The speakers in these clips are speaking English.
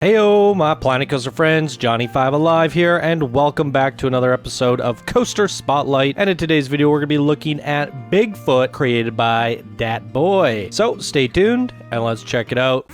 Heyo, my Planet Coaster friends, Johnny5 Alive here, and welcome back to another episode of Coaster Spotlight. And in today's video, we're going to be looking at Bigfoot, created by Datboi. So stay tuned, and let's check it out.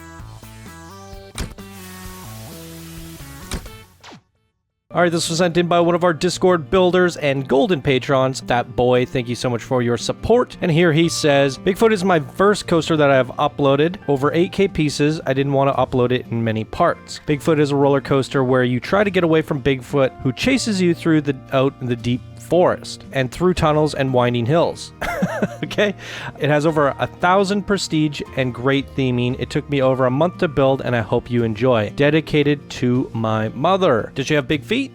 Alright, this was sent in by one of our Discord builders and golden patrons, Datboi. Thank you so much for your support. And here he says, Bigfoot is my first coaster that I have uploaded. Over 8K pieces, I didn't want to upload it in many parts. Bigfoot is a roller coaster where you try to get away from Bigfoot, who chases you through out in the deep forest and through tunnels and winding hills. Okay, it has over 1,000 prestige and great theming. It took me over a month to build, and I hope you enjoy. Dedicated to my mother. Did she have big feet?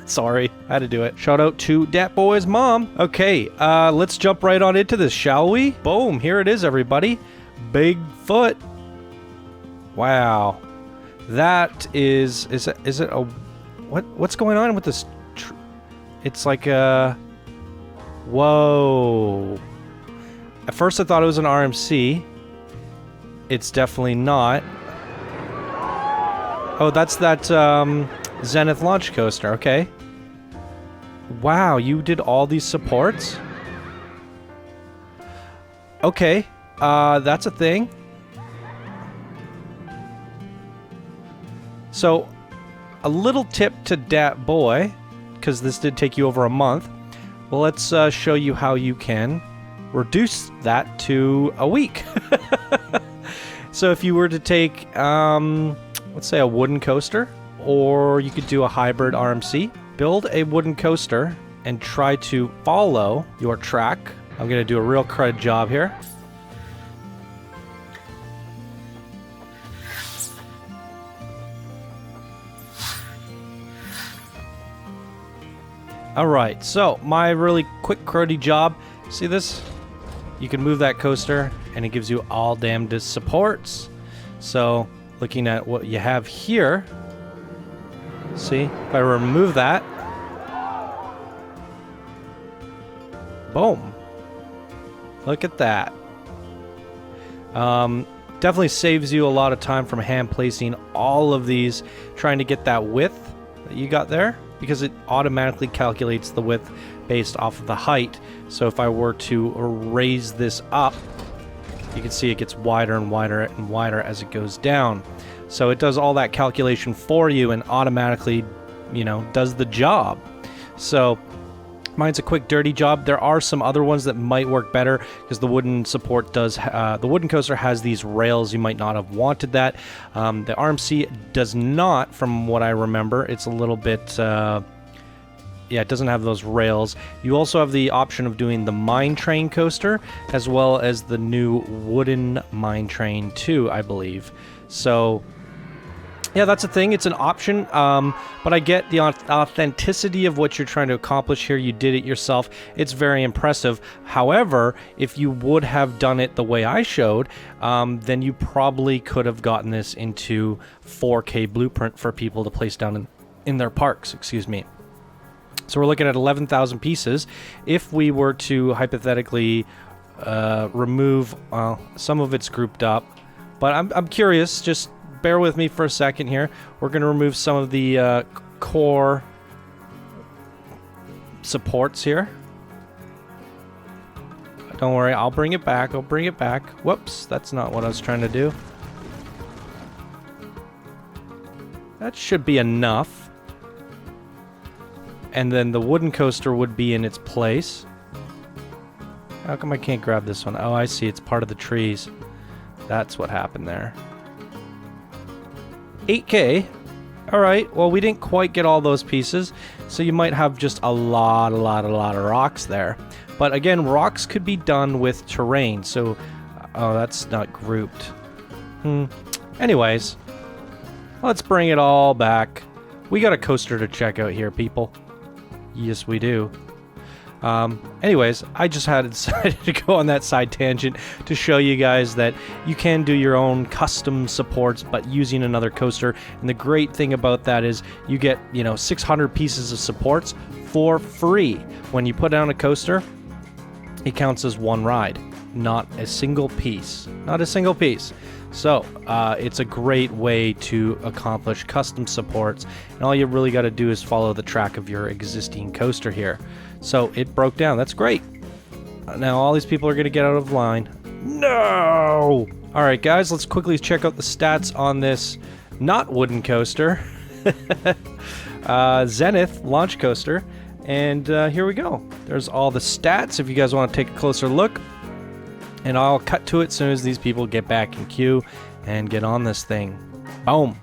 Sorry, I had to do it. Shout out to Datboi's mom. Okay, let's jump right on into this, shall we? Boom, here it is, everybody. Bigfoot. Wow, that is it a what's going on with this? It's like a... Whoa. At first I thought it was an RMC. It's definitely not. Oh, that's that Zenith launch coaster, okay. Wow, you did all these supports? Okay, that's a thing. So, a little tip to Datboi, because this did take you over a month. Well, let's show you how you can reduce that to a week. So if you were to take, let's say a wooden coaster, or you could do a hybrid RMC, build a wooden coaster and try to follow your track. I'm going to do a real crud job here. Alright, so my really quick cruddy job, see this? You can move that coaster and it gives you all damn supports. So looking at what you have here, see, if I remove that, boom, look at that. Definitely saves you a lot of time from hand placing all of these, trying to get that width that you got there, because it automatically calculates the width based off of the height. So if I were to raise this up, you can see it gets wider and wider and wider as it goes down. So it does all that calculation for you and automatically, you know, does the job. So mine's a quick, dirty job. There are some other ones that might work better because the wooden support does. The wooden coaster has these rails. You might not have wanted that. The RMC does not, from what I remember. It's a little bit. Yeah, it doesn't have those rails. You also have the option of doing the mine train coaster as well as the new wooden mine train too, I believe. So. Yeah, that's a thing. It's an option, but I get the authenticity of what you're trying to accomplish here. You did it yourself. It's very impressive. However, if you would have done it the way I showed, then you probably could have gotten this into 4K blueprint for people to place down in their parks, excuse me. So we're looking at 11,000 pieces. If we were to hypothetically remove, some of it's grouped up, but I'm curious, just bear with me for a second here. We're going to remove some of the core supports here. Don't worry, I'll bring it back. I'll bring it back. Whoops, that's not what I was trying to do. That should be enough. And then the wooden coaster would be in its place. How come I can't grab this one? Oh, I see. It's part of the trees. That's what happened there. 8K. Alright, well, we didn't quite get all those pieces, so you might have just a lot of rocks there. But again, rocks could be done with terrain, so... Oh, that's not grouped. Anyways, let's bring it all back. We got a coaster to check out here, people. Yes, we do. Anyways, I just had decided to go on that side tangent to show you guys that you can do your own custom supports, but using another coaster. And the great thing about that is you get, 600 pieces of supports for free. When you put down a coaster, it counts as one ride, not a single piece. Not a single piece. So it's a great way to accomplish custom supports, and all you really got to do is follow the track of your existing coaster here. So it broke down. That's great. Now all these people are going to get out of line. No! Alright guys, let's quickly check out the stats on this not wooden coaster. Zenith launch coaster. And here we go. There's all the stats if you guys want to take a closer look. And I'll cut to it as soon as these people get back in queue and get on this thing. Boom.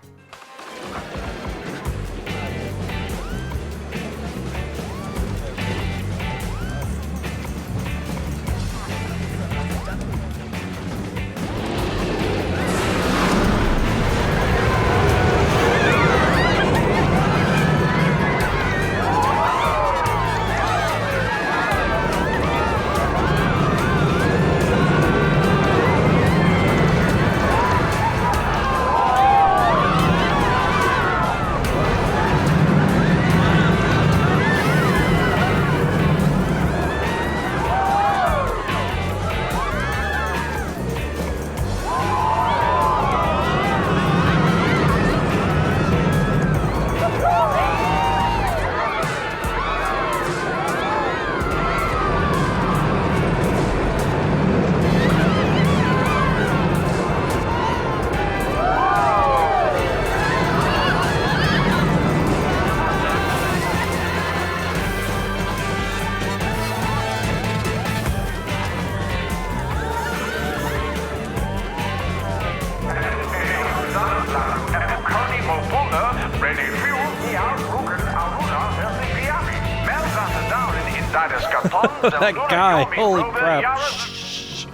That guy, holy crap. Shh.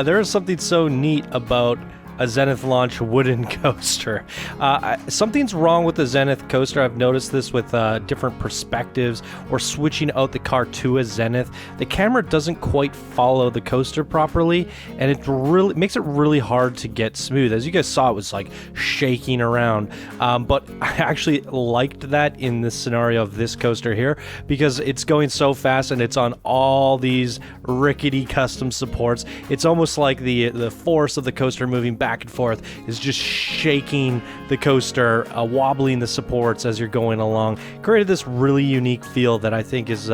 There's something so neat about a Zenith launch wooden coaster. Something's wrong with the Zenith coaster. I've noticed this with different perspectives or switching out the car to a Zenith. The camera doesn't quite follow the coaster properly, and it really makes it really hard to get smooth. As you guys saw, it was like shaking around. But I actually liked that in this scenario of this coaster here, because it's going so fast and it's on all these rickety custom supports. It's almost like the force of the coaster moving back and forth is just shaking the coaster, wobbling the supports as you're going along. Created this really unique feel that I think is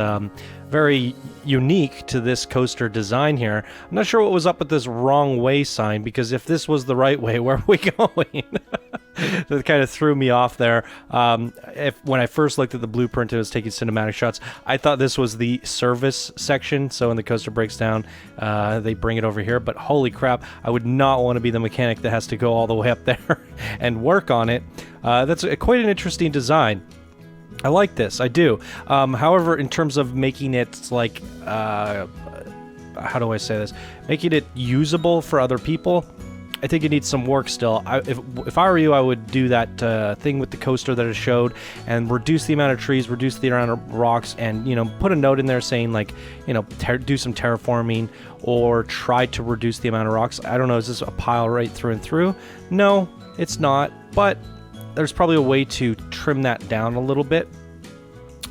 very unique to this coaster design here. I'm not sure what was up with this wrong way sign, because if this was the right way, where are we going? That kind of threw me off there. When I first looked at the blueprint and was taking cinematic shots, I thought this was the service section. So when the coaster breaks down, they bring it over here. But holy crap, I would not want to be the mechanic that has to go all the way up there and work on it. That's quite an interesting design. I like this, I do. However, in terms of making it like, how do I say this? Making it usable for other people, I think it needs some work still. If I were you, I would do that thing with the coaster that I showed and reduce the amount of trees, reduce the amount of rocks, and, you know, put a note in there saying, like, you know, do some terraforming or try to reduce the amount of rocks. I don't know, is this a pile right through and through? No, it's not, but there's probably a way to trim that down a little bit.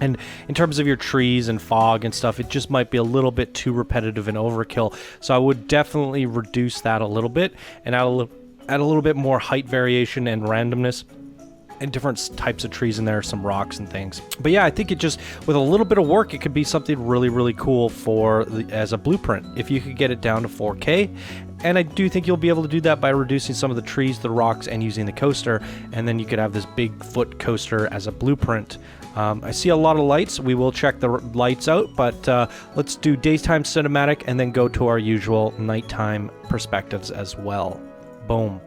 And in terms of your trees and fog and stuff, it just might be a little bit too repetitive and overkill. So I would definitely reduce that a little bit and add a little bit more height variation and randomness and different types of trees in there, some rocks and things. But yeah, I think it just, with a little bit of work, it could be something really, really cool for as a blueprint if you could get it down to 4K. And I do think you'll be able to do that by reducing some of the trees, the rocks, and using the coaster. And then you could have this Bigfoot coaster as a blueprint. I see a lot of lights. We will check the lights out, but let's do daytime cinematic and then go to our usual nighttime perspectives as well. Boom.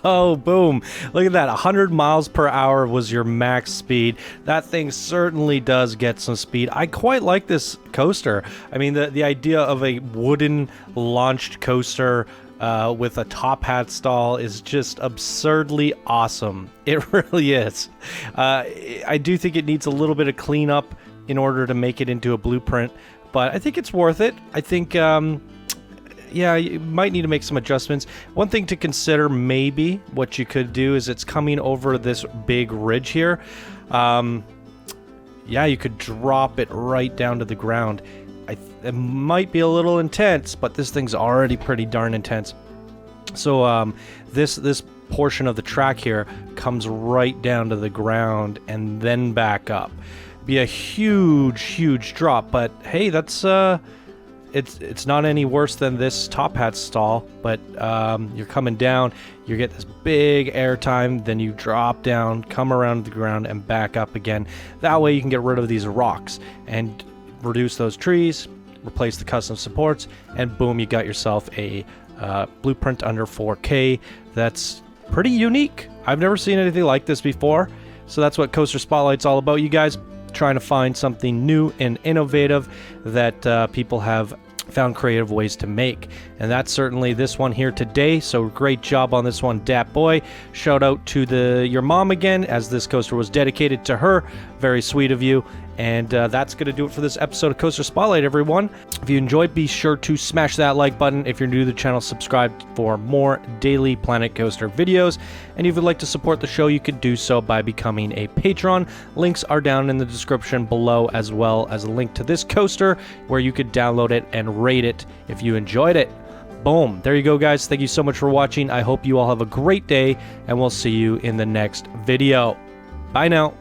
Oh, boom. Look at that. 100 miles per hour was your max speed. That thing certainly does get some speed. I quite like this coaster. I mean, the idea of a wooden launched coaster with a top hat stall is just absurdly awesome. It really is. I do think it needs a little bit of cleanup in order to make it into a blueprint, but I think it's worth it. I think... yeah, you might need to make some adjustments. One thing to consider, maybe, what you could do is it's coming over this big ridge here. Yeah, you could drop it right down to the ground. It might be a little intense, but this thing's already pretty darn intense. So this portion of the track here comes right down to the ground and then back up. Be a huge drop, but hey, that's... It's not any worse than this top hat stall, but you're coming down, you get this big air time, then you drop down, come around the ground, and back up again. That way you can get rid of these rocks and reduce those trees, replace the custom supports, and boom, you got yourself a blueprint under 4K. That's pretty unique. I've never seen anything like this before, so that's what Coaster Spotlight's all about, you guys. Trying to find something new and innovative that people have found creative ways to make, and that's certainly this one here today. So great job on this one, Datboi. Shout out to your mom again, as this coaster was dedicated to her. Very sweet of you. And that's going to do it for this episode of Coaster Spotlight, everyone. If you enjoyed, be sure to smash that like button. If you're new to the channel, subscribe for more daily Planet Coaster videos. And if you'd like to support the show, you could do so by becoming a patron. Links are down in the description below, as well as a link to this coaster where you could download it and rate it if you enjoyed it. Boom. There you go, guys. Thank you so much for watching. I hope you all have a great day, and we'll see you in the next video. Bye now.